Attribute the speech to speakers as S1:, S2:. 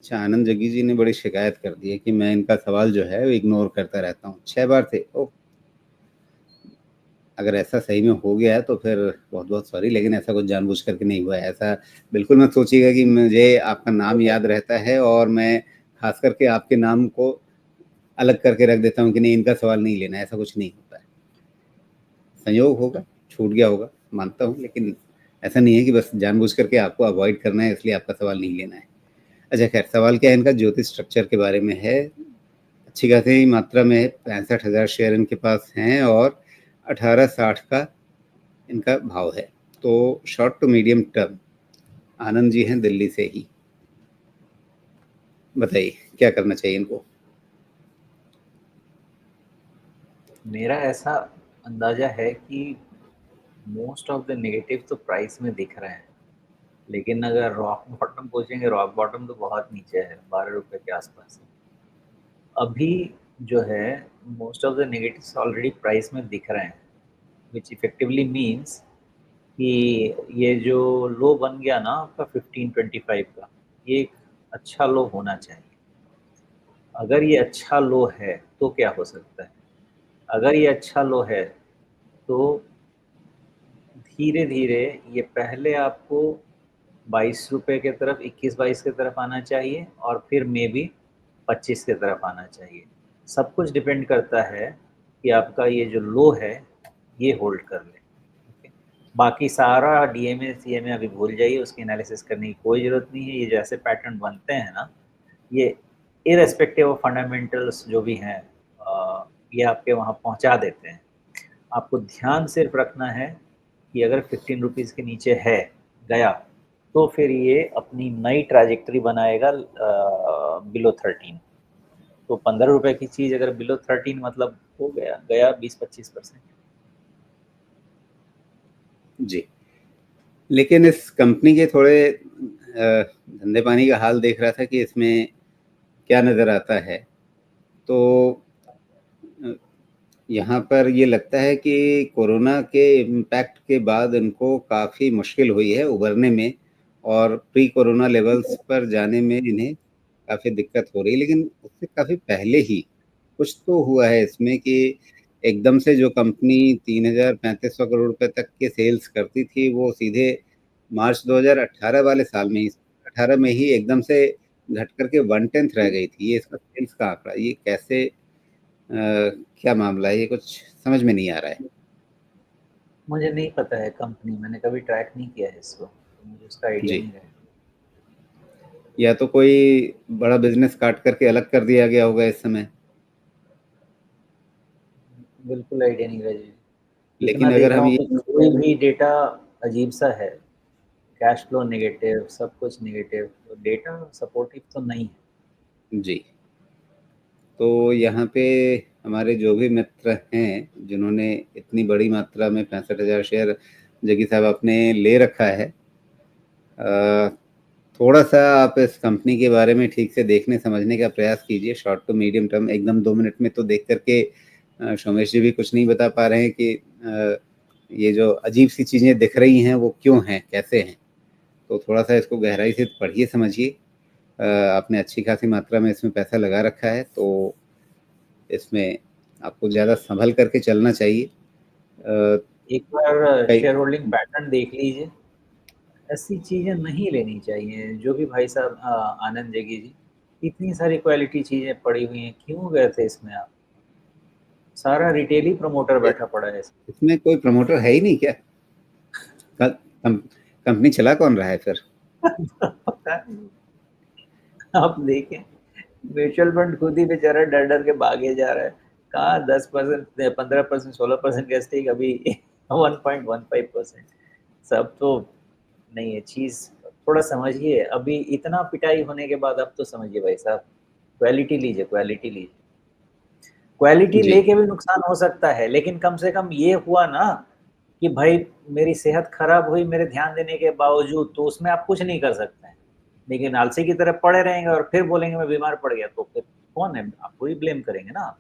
S1: अच्छा, आनंद जग्गी जी ने बड़ी शिकायत कर दी है कि मैं इनका सवाल जो है वो इग्नोर करता रहता हूँ। 6 बार थे। ओह! अगर ऐसा सही में हो गया है तो फिर बहुत-बहुत सॉरी, लेकिन ऐसा कुछ जानबूझ करके नहीं हुआ है। ऐसा बिल्कुल मत सोचिएगा कि मुझे आपका नाम याद रहता है और मैं ख़ास करके आपके नाम को अलग करके रख देता हूँ कि नहीं, इनका सवाल नहीं लेना है, ऐसा कुछ नहीं होता है। संयोग होगा, छूट गया होगा, मानता हूँ, लेकिन ऐसा नहीं है कि बस जानबूझ करके आपको अवॉइड करना है इसलिए आपका सवाल नहीं लेना है। अच्छा ख़ैर, सवाल क्या है इनका, ज्योतिष स्ट्रक्चर के बारे में है। अच्छी खासी मात्रा में 65,000 शेयर इनके पास हैं और 1860 का इनका भाव है। तो short to medium term Anand ji हैं दिल्ली से ही। बताइए क्या करना चाहिए इनको?
S2: मेरा ऐसा अंदाजा है कि मोस्ट ऑफ द नेगेटिव तो प्राइस में दिख रहे हैं, लेकिन अगर रॉक बॉटम पूछेंगे, रॉक बॉटम तो बहुत नीचे है, 12 रुपए के आसपास है। अभी जो है most of the negatives already price में दिख रहे हैं, विच इफेक्टिवली मीन्स कि ये जो लो बन गया ना आपका 1525 का, ये एक अच्छा लो होना चाहिए। अगर ये अच्छा लो है तो क्या हो सकता है? अगर ये अच्छा लो है तो धीरे-धीरे ये पहले आपको 22 रुपए की तरफ, 21-22 की तरफ आना चाहिए और फिर मेबी 25 की तरफ आना चाहिए। सब कुछ डिपेंड करता है कि आपका ये जो लो है, ये होल्ड कर ले। ओके? बाकी सारा डीएमए, सीएमए अभी भूल जाइए, उसकी एनालिसिस करने की कोई ज़रूरत नहीं है। ये जैसे पैटर्न बनते हैं ना, ये इर्रेस्पेक्टिव ऑफ फंडामेंटल्स जो भी हैं ये आपके वहाँ पहुँचा देते हैं। आपको ध्यान सिर्फ रखना है कि अगर 15 रुपीज़ के नीचे है, गया, तो फिर ये अपनी नई ट्रैजेक्टरी बनाएगा बिलो 13। तो 15 रुपए की चीज़ अगर बिलो 13 मतलब हो गया, गया 20-25%।
S1: जी। लेकिन इस कंपनी के थोड़े धंधे पानी का हाल देख रहा था कि इसमें क्या नज़र आता है। तो अ, यहाँ पर ये लगता है कि कोरोना के इम्पैक्ट के बाद इनको काफ़ी मुश्किल हुई है उभरने में और प्री कोरोना लेवल्स पर जाने में इन्हें काफ़ी दिक्कत हो रही है। लेकिन उससे काफ़ी पहले ही कुछ तो हुआ है इसमें कि एकदम से जो कंपनी 3,000-3,500 करोड़ रुपए तक के सेल्स करती थी, वो सीधे मार्च 2018 वाले साल में ही 18 में ही एकदम से घट कर के 1/10 रह गई थी। ये इसका सेल्स का आंकड़ा, ये कैसे क्या मामला है? ये कुछ समझ में नहीं आ रहा है।
S2: मुझे नहीं पता है कंपनी, मैंने कभी ट्रैक नहीं किया है इसको, तो मुझे उसका आइडिया
S1: जी।
S2: नहीं रहेगा।
S1: या तो कोई बड़ा बिज़नेस काट करके अलग कर दिया गया होगा इस समय।
S2: बिल्कुल आइडिया नहीं रहेगा। इतना
S1: लेकिन अगर
S2: देख रहा
S1: हम
S2: हूँ
S1: ये
S2: कि कोई भी डेटा अजीब-सा है, कैश फ्लो नेगेटिव, सब कुछ नेगेटिव, तो डेटा सपोर्टिव तो नहीं है।
S1: जी। तो यहाँ पे हमारे जो भी मित्र हैं, जिन्होंने इतनी बड़ी मात्रा में 65,000 शेयर जग्गी साहब आपने ले रखा है, थोड़ा-सा आप इस कंपनी के बारे में ठीक से देखने समझने का प्रयास कीजिए, शॉर्ट टू मीडियम टर्म। एकदम 2 मिनट में तो देख कर के सोमेश जी भी कुछ नहीं बता पा रहे हैं कि ये जो अजीब-सी चीज़ें दिख रही हैं, वो क्यों हैं, कैसे हैं? तो थोड़ा-सा इसको गहराई से पढ़िए, समझिए। आपने अच्छी खासी मात्रा में इसमें पैसा लगा रखा है, तो इसमें आपको ज़्यादा सँभल करके चलना चाहिए।
S2: एक बार
S1: कई
S2: शेयर होल्डिंग पैटर्न देख लीजिए। ऐसी चीज़ें नहीं लेनी चाहिए। जो भी भाई साहब आनंद जग्गी जी, इतनी सारी क्वालिटी चीज़ें पड़ी हुई हैं, क्यों गए थे इसमें आप? सारा रिटेल ही प्रमोटर
S1: ए
S2: बैठा पड़ा है इसमें।
S1: इसमें कोई प्रमोटर है ही नहीं क्या? क कम कंपनी चला कौन रहा है फिर?
S2: पता नहीं। आप देखें, म्यूचुअल फंड खुद ही बेचारा डर-डर के भागे जा रहा है। कहाँ 10%, 15%, 16% का स्टेक अभी 1.15%। सब तो नहीं है चीज़, थोड़ा समझिए। अभी इतना पिटाई होने के बाद अब तो समझिए भाई साहब, क्वालिटी लीजिए, क्वालिटी लीजिए। क्वालिटी
S1: जी।
S2: लेके भी नुकसान हो सकता है, लेकिन कम से कम ये हुआ ना कि भाई मेरी सेहत खराब हुई मेरे ध्यान देने के बावजूद, तो उसमें आप कुछ नहीं कर सकते हैं। लेकिन आलसी की तरह पड़े रहेंगे और फिर बोलेंगे मैं बीमार पड़ गया, तो फिर कौन है? आपको ही ब्लेम करेंगे ना आप।